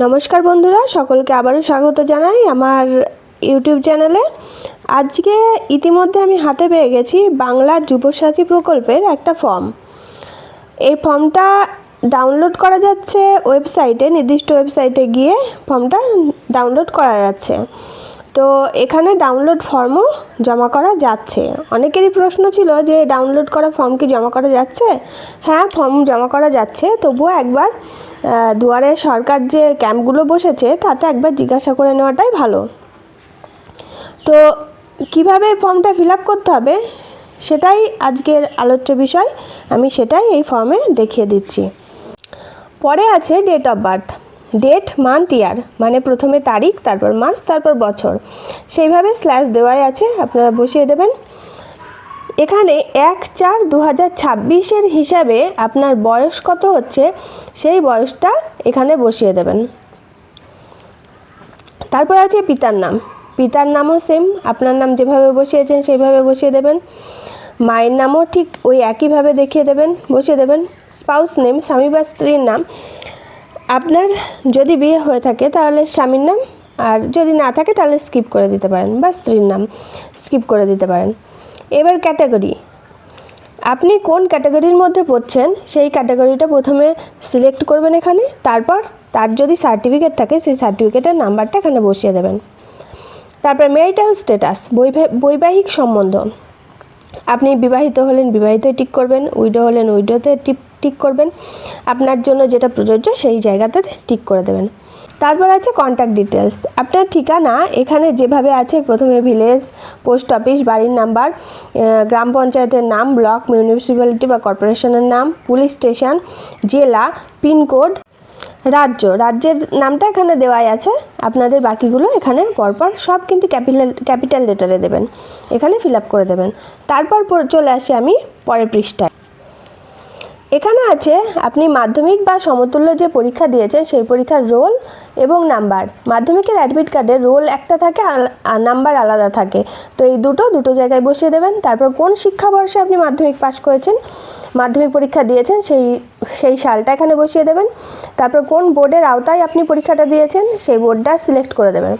নমস্কার বন্ধুরা, সকলকে আবারও স্বাগত জানাই আমার ইউটিউব চ্যানেলে। আজকে ইতিমধ্যে আমি হাতে পেয়ে গেছি বাংলা যুবসাথী প্রকল্পের একটা ফর্ম। এই ফর্মটা ডাউনলোড করা যাচ্ছে ওয়েবসাইটে, নির্দিষ্ট ওয়েবসাইটে গিয়ে ফর্মটা ডাউনলোড করা যাচ্ছে। তো এখানে ডাউনলোড ফর্মও জমা করা যাচ্ছে। অনেকেরই প্রশ্ন ছিল যে ডাউনলোড করা ফর্ম কি জমা করা যাচ্ছে? হ্যাঁ, ফর্ম জমা করা যাচ্ছে, তবুও একবার দুয়ারে সরকার যে ক্যাম্পগুলো বসেছে তাতে একবার জিজ্ঞাসা করে নেওয়াটাই ভালো। তো কিভাবে ফর্মটা ফিল আপ করতে হবে সেটাই আজকের আলোচ্য বিষয়। আমি সেটাই এই ফর্মে দেখিয়ে দিচ্ছি। পরে আছে date of birth, date, month, year, মানে প্রথমে তারিখ, তারপর মাস, তারপর বছর, সেইভাবে স্ল্যাশ দেওয়াই আছে, আপনারা বসিয়ে দেবেন। এখানে 1/4/2026 হিসাবে আপনার বয়স কত হচ্ছে সেই বয়সটা এখানে বসিয়ে দেবেন। তারপর আছে পিতার নাম, পিতার নামও সেম, আপনার নাম যেভাবে বসিয়েছেন সেইভাবে বসিয়ে দেবেন। মায়ের নামও ঠিক ওই একইভাবে দেখিয়ে দেবেন, বসিয়ে দেবেন। স্পাউস নেম, স্বামী বা স্ত্রীর নাম, আপনার যদি বিয়ে হয়ে থাকে তাহলে স্বামীর নাম, আর যদি না থাকে তাহলে স্কিপ করে দিতে পারেন, বা স্ত্রীর নাম স্কিপ করে দিতে পারেন। এবার ক্যাটাগরি, আপনি কোন ক্যাটাগরির মধ্যে পড়ছেন সেই ক্যাটাগরিটা প্রথমে সিলেক্ট করবেন এখানে। তারপর তার যদি সার্টিফিকেট থাকে সেই সার্টিফিকেটের নাম্বারটা এখানে বসিয়ে দেবেন। তারপর ম্যারিটাল স্ট্যাটাস, বৈবাহিক সম্বন্ধ, আপনি বিবাহিত হলেন বিবাহিত টিক করবেন, উইডো হলেন উইডোতে টিক করবেন, আপনার জন্য যেটা প্রযোজ্য সেই জায়গাতে টিক করে দেবেন। তারপর আছে কন্ট্যাক্ট ডিটেলস, আপনার ঠিকানা এখানে যেভাবে আছে, প্রথমে ভিলেজ, পোস্ট অফিস, বাড়ির নাম্বার, গ্রাম পঞ্চায়েতের নাম, ব্লক, মিউনিসিপ্যালিটি বা কর্পোরেশনের নাম, পুলিশ স্টেশন, জেলা, পিনকোড, রাজ্যের নামটা এখানে দেওয়াই আছে। আপনাদের বাকিগুলো এখানে পরপর সব কিন্তু ক্যাপিটাল লেটারে দেবেন, এখানে ফিল আপ করে দেবেন। তারপর চলে আসি আমি পরের পৃষ্ঠায়। এখানে আছে আপনি মাধ্যমিক বা সমতুল্য যে পরীক্ষা দিয়েছেন সেই পরীক্ষার রোল এবং নাম্বার। মাধ্যমিকের অ্যাডমিট কার্ডে রোল একটা থাকে আর নাম্বার আলাদা থাকে, তো এই দুটো জায়গায় বসিয়ে দেবেন। তারপর কোন শিক্ষাবর্ষে আপনি মাধ্যমিক পাস করেছেন, মাধ্যমিক পরীক্ষা দিয়েছেন সেই সালটা এখানে বসিয়ে দেবেন। তারপর কোন বোর্ডের আওতায় আপনি পরীক্ষাটা দিয়েছেন সেই বোর্ডটা সিলেক্ট করে দেবেন।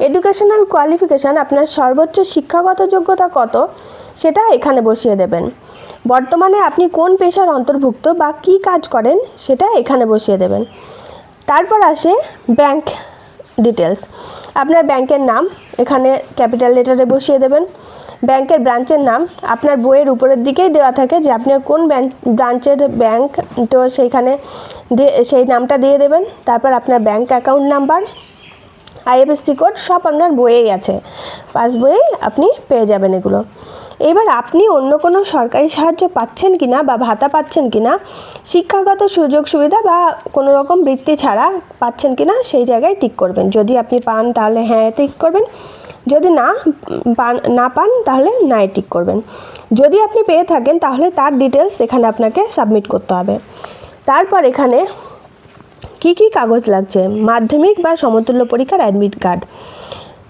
এডুকেশনাল কোয়ালিফিকেশান, আপনার সর্বোচ্চ শিক্ষাগত যোগ্যতা কত সেটা এখানে বসিয়ে দেবেন। বর্তমানে আপনি কোন পেশার অন্তর্ভুক্ত বা কী কাজ করেন সেটা এখানে বসিয়ে দেবেন। তারপর আসে ব্যাংক ডিটেলস, আপনার ব্যাংকের নাম এখানে ক্যাপিটাল লেটারে বসিয়ে দেবেন। ব্যাংকের ব্রাঞ্চের নাম আপনার বইয়ের উপরের দিকেই দেওয়া থাকে যে আপনার কোন ব্রাঞ্চের ব্যাংক, তো সেইখানে সেই নামটা দিয়ে দেবেন। তারপর আপনার bank account number, IFSC code সব আপনার বইয়েই আছে, পাস বইয়েই আপনি পেয়ে যাবেন এগুলো। এবার আপনি অন্য কোনো সরকারি সাহায্য পাচ্ছেন কিনা বা ভাতা পাচ্ছেন কিনা, শিক্ষাগত সুযোগ সুবিধা বা কোনো রকম বৃত্তি ছাড়া পাচ্ছেন কিনা সেই জায়গায় টিক করবেন। যদি আপনি পান তাহলে হ্যাঁ টিক করবেন, যদি না পান তাহলে নাই টিক করবেন। যদি আপনি পেয়ে থাকেন তাহলে তার ডিটেলস এখানে আপনাকে সাবমিট করতে হবে। তারপর এখানে কি কি কাগজ লাগছে, মাধ্যমিক বা সমতুল্য পরীক্ষার অ্যাডমিট কার্ড,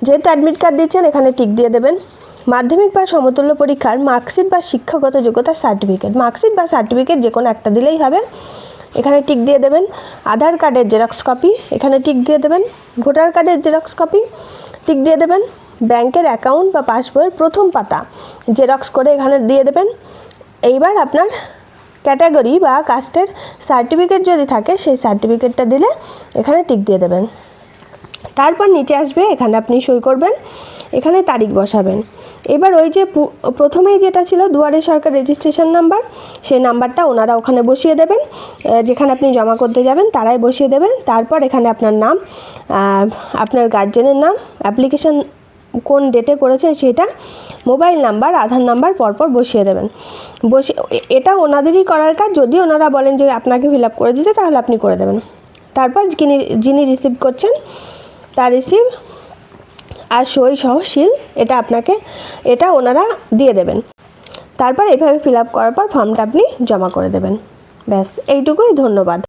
যেহেতু অ্যাডমিট কার্ড দিচ্ছেন এখানে টিক দিয়ে দেবেন। মাধ্যমিক বা সমতুল্য পরীক্ষার মার্কশিট বা শিক্ষাগত যোগ্যতার সার্টিফিকেট, মার্কশিট বা সার্টিফিকেট যে কোনো একটা দিলেই হবে, এখানে টিক দিয়ে দেবেন। আধার কার্ডের জেরক্স কপি এখানে টিক দিয়ে দেবেন। ভোটার কার্ডের জেরক্স কপি টিক দিয়ে দেবেন। ব্যাংকের অ্যাকাউন্ট বা পাসবইয়ের প্রথম পাতা জেরক্স করে এখানে দিয়ে দেবেন। এইবার আপনার ক্যাটাগরি বা কাস্টের সার্টিফিকেট যদি থাকে সেই সার্টিফিকেটটা দিলে এখানে টিক দিয়ে দেবেন। তারপর নিচে আসবে, এখানে আপনি সই করবেন, এখানে তারিখ বসাবেন। এবার ওই যে প্রথমেই যেটা ছিল দুয়ারে সরকার রেজিস্ট্রেশন নাম্বার, সেই নাম্বারটা ওনারা ওখানে বসিয়ে দেবেন, যেখানে আপনি জমা করতে যাবেন তারাই বসিয়ে দেবেন। তারপর এখানে আপনার নাম, আপনার গার্জেনের নাম, অ্যাপ্লিকেশন কোন ডেটে করেছেন সেটা, মোবাইল নাম্বার, আধার নাম্বার পরপর বসিয়ে দেবেন। এটা ওনাদেরই করার কাজ, যদি ওনারা বলেন যে আপনাকে ফিল আপ করে দিতে তাহলে আপনি করে দেবেন। তারপর যিনি রিসিভ করছেন তার রিসিভ আর সই সহ সিল এটা ওনারা দিয়ে দেবেন। তারপর এইভাবে ফিল আপ করার পর ফর্মটা আপনি জমা করে দেবেন। ব্যাস এইটুকুই, ধন্যবাদ।